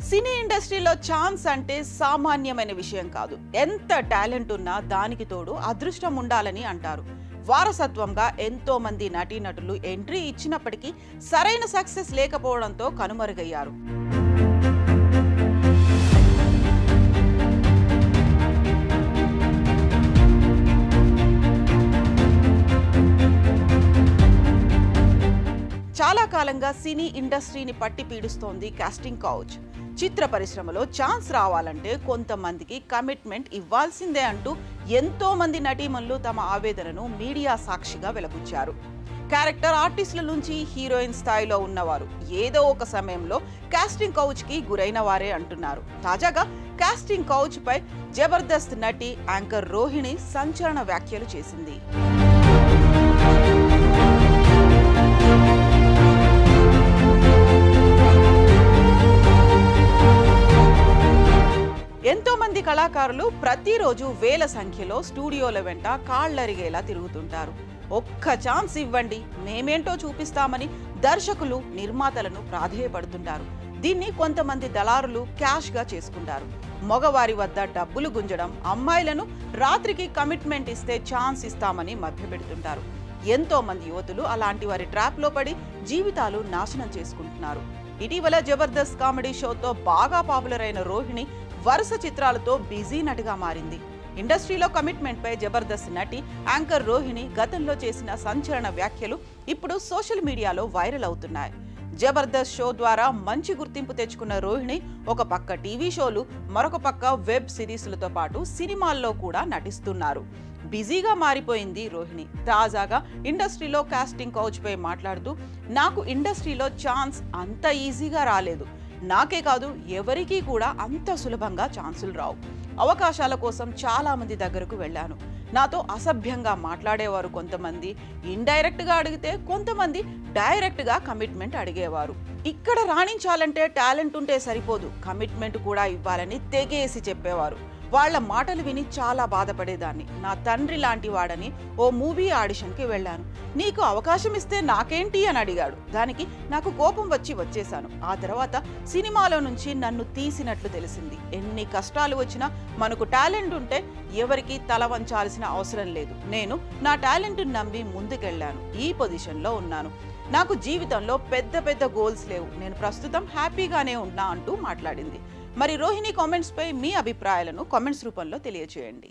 సినీ ఇండస్ట్రీలో ఛాన్స్ అంటే సామాన్యమైన విషయం కాదు. ఎంత టాలెంట్ ఉన్నా దానికి తోడు అదృష్టం ఉండాలని అంటారు. వారసత్వంగా ఎంతో మంది నటీనటులు ఎంట్రీ ఇచ్చినప్పటికీ సరైన సక్సెస్ లేకపోవడంతో కనుమరుగయ్యారు. చాలా కాలంగా సినీ ఇండస్ట్రీని పట్టి పీడిస్తోంది కాస్టింగ్ కౌచ్. చిత్ర పరిశ్రమలో ఛాన్స్ రావాలంటే కొంతమందికి కమిట్మెంట్ ఇవ్వాల్సిందే అంటూ ఎంతో మంది నటీమణులు తమ ఆవేదనను మీడియా సాక్షిగా వెలిబుచ్చారు. క్యారెక్టర్ ఆర్టిస్టుల నుంచి హీరోయిన్ స్థాయిలో ఉన్నవారు ఏదో ఒక సమయంలో కాస్టింగ్ కౌచ్ కి గురైన వారే అంటున్నారు. తాజాగా కాస్టింగ్ కౌచ్ పై జబర్దస్త్ నటి యాంకర్ రోహిణి సంచలన వ్యాఖ్యలు చేసింది. ఎంతో మంది కళాకారులు ప్రతిరోజు వేల సంఖ్యలో స్టూడియోల వెంట కాళ్లరిగేలా తిరుగుతుంటారు. ఒక్క ఛాన్స్ ఇవ్వండి, మేమేంటో చూపిస్తామని దర్శకులు, నిర్మాతలను ప్రాధేయపడుతుంటారు. దీన్ని కొంతమంది దళారులు క్యాష్ గా చేసుకుంటారు. మగవారి వద్ద డబ్బులు గుంజడం, అమ్మాయిలను రాత్రికి కమిట్మెంట్ ఇస్తే ఛాన్స్ ఇస్తామని మభ్యపెడుతుంటారు. ఎంతో మంది యువతులు అలాంటి వారి ట్రాప్ లో పడి జీవితాలు నాశనం చేసుకుంటున్నారు. ఇటీవల జబర్దస్త్ కామెడీ షోతో బాగా పాపులర్ అయిన రోహిణి వరుస చిత్రాలతో బిజీ నటిగా మారింది. ఇండస్ట్రీలో కమిట్మెంట్ పై జబర్దస్త్ నటి యాంకర్ రోహిణి గతంలో చేసిన సంచలన వ్యాఖ్యలు ఇప్పుడు సోషల్ మీడియాలో వైరల్ అవుతున్నాయి. జబర్దస్త్ షో ద్వారా మంచి గుర్తింపు తెచ్చుకున్న రోహిణి ఒక పక్క టీవీ షోలు, మరొక పక్క వెబ్ సిరీస్లతో పాటు సినిమాల్లో కూడా నటిస్తున్నారు. బిజీగా మారిపోయింది రోహిణి. తాజాగా ఇండస్ట్రీలో కాస్టింగ్ కౌచ్ పై మాట్లాడుతూ, నాకు ఇండస్ట్రీలో ఛాన్స్ అంత ఈజీగా రాలేదు. నాకే కాదు, ఎవరికీ కూడా అంత సులభంగా ఛాన్సులు రావు. అవకాశాల కోసం చాలా మంది దగ్గరకు వెళ్ళాను. నాతో అసభ్యంగా మాట్లాడేవారు కొంతమంది, ఇండైరెక్ట్ గా అడిగితే కొంతమంది డైరెక్ట్ గా కమిట్మెంట్ అడిగేవారు. ఇక్కడ రాణించాలంటే టాలెంట్ ఉంటే సరిపోదు, కమిట్మెంట్ కూడా ఇవ్వాలని తెగేసి చెప్పేవారు. వాళ్ళ మాటలు విని చాలా బాధపడేదాన్ని. నా తండ్రి లాంటి వాడని ఓ మూవీ ఆడిషన్కి వెళ్ళాను. నీకు అవకాశం ఇస్తే నాకేంటి అని అడిగాడు. దానికి నాకు కోపం వచ్చేసాను. ఆ తర్వాత సినిమాలో నుంచి నన్ను తీసినట్లు తెలిసింది. ఎన్ని కష్టాలు వచ్చినా మనకు టాలెంట్ ఉంటే ఎవరికి తల వంచాల్సిన అవసరం లేదు. నేను నా టాలెంట్ నమ్మి ముందుకెళ్ళాను. ఈ పొజిషన్లో ఉన్నాను. నాకు జీవితంలో పెద్ద పెద్ద గోల్స్ లేవు. నేను ప్రస్తుతం హ్యాపీగానే ఉన్నా అంటూ మాట్లాడింది. మరి రోహిణి కామెంట్స్ పై మీ అభిప్రాయాలను కామెంట్స్ రూపంలో తెలియజేయండి.